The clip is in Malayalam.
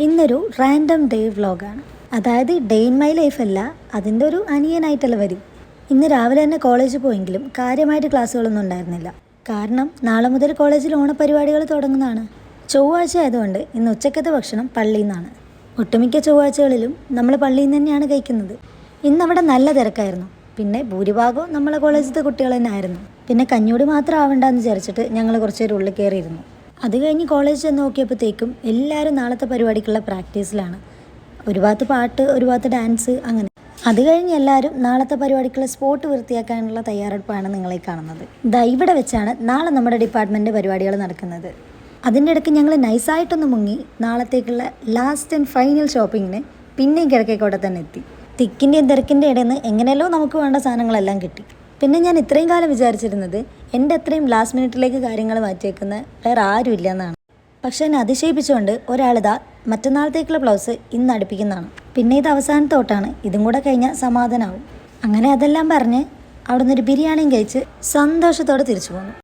ഇന്നൊരു റാൻഡം ഡേ വ്ലോഗാണ്. അതായത് ഡേ ഇൻ മൈ ലൈഫ് അല്ല, അതിൻ്റെ ഒരു അനിയനായിട്ടല്ല വരും. ഇന്ന് രാവിലെ തന്നെ കോളേജിൽ പോയെങ്കിലും കാര്യമായിട്ട് ക്ലാസ്സുകളൊന്നും ഉണ്ടായിരുന്നില്ല. കാരണം നാളെ മുതൽ കോളേജിൽ ഓണപരിപാടികൾ തുടങ്ങുന്നതാണ്. ചൊവ്വാഴ്ച ആയതുകൊണ്ട് ഇന്ന് ഉച്ചക്കത്തെ ഭക്ഷണം പള്ളിയിൽ നിന്നാണ്. ഒട്ടുമിക്ക ചൊവ്വാഴ്ചകളിലും നമ്മൾ പള്ളിയിൽ നിന്ന് തന്നെയാണ് കഴിക്കുന്നത്. ഇന്നവിടെ നല്ല തിരക്കായിരുന്നു. പിന്നെ ഭൂരിഭാഗവും നമ്മളെ കോളേജിലത്തെ കുട്ടികൾ തന്നെ ആയിരുന്നു. പിന്നെ കഞ്ഞൂടി മാത്രം ആവണ്ടെന്ന് വിചാരിച്ചിട്ട് ഞങ്ങൾ കുറച്ച് നേരം ഉള്ളിൽ കയറിയിരുന്നു. അത് കഴിഞ്ഞ് കോളേജ് ചെന്ന് നോക്കിയപ്പോഴത്തേക്കും എല്ലാവരും നാളത്തെ പരിപാടിക്കുള്ള പ്രാക്ടീസിലാണ്. ഒരു ഭാഗത്ത് പാട്ട്, ഒരു ഭാഗത്ത് ഡാൻസ്, അങ്ങനെ. അത് കഴിഞ്ഞ് എല്ലാവരും നാളത്തെ പരിപാടിക്കുള്ള സ്പോട്ട് വൃത്തിയാക്കാനുള്ള തയ്യാറെടുപ്പാണ് നിങ്ങളെ കാണുന്നത്. ഇവിടെ വെച്ചാണ് നാളെ നമ്മുടെ ഡിപ്പാർട്ട്മെൻറ്റ് പരിപാടികൾ നടക്കുന്നത്. അതിൻ്റെ ഇടയ്ക്ക് ഞങ്ങൾ നൈസായിട്ടൊന്ന് മുങ്ങി നാളത്തേക്കുള്ള ലാസ്റ്റ് ആൻഡ് ഫൈനൽ ഷോപ്പിങ്ങിന് പിന്നെയും കിഴക്കേക്കോട്ടെ തന്നെ എത്തി. തിക്കിൻ്റെയും തിരക്കിൻ്റെ ഇടയിൽ നിന്ന് എങ്ങനെയല്ലോ നമുക്ക് വേണ്ട സാധനങ്ങളെല്ലാം കിട്ടി. പിന്നെ ഞാൻ ഇത്രയും കാലം വിചാരിച്ചിരുന്നത് എൻ്റെ അത്രയും ലാസ്റ്റ് മിനിറ്റിലേക്ക് കാര്യങ്ങൾ മാറ്റിവെക്കുന്ന വേറെ ആരും ഇല്ല എന്നാണ്. പക്ഷെ എന്നെ അതിശയിപ്പിച്ചുകൊണ്ട് ഒരാളിതാ മറ്റന്നാളത്തേക്കുള്ള ബ്ലൗസ് ഇന്ന് അടുപ്പിക്കുന്നതാണ്. പിന്നെ ഇത് അവസാനത്തോട്ടാണ്, ഇതും കൂടെ കഴിഞ്ഞാൽ സമാധാനമാവും. അങ്ങനെ അതെല്ലാം പറഞ്ഞ് അവിടെ നിന്നൊരു ബിരിയാണിയും കഴിച്ച് സന്തോഷത്തോടെ തിരിച്ചു പോന്നു.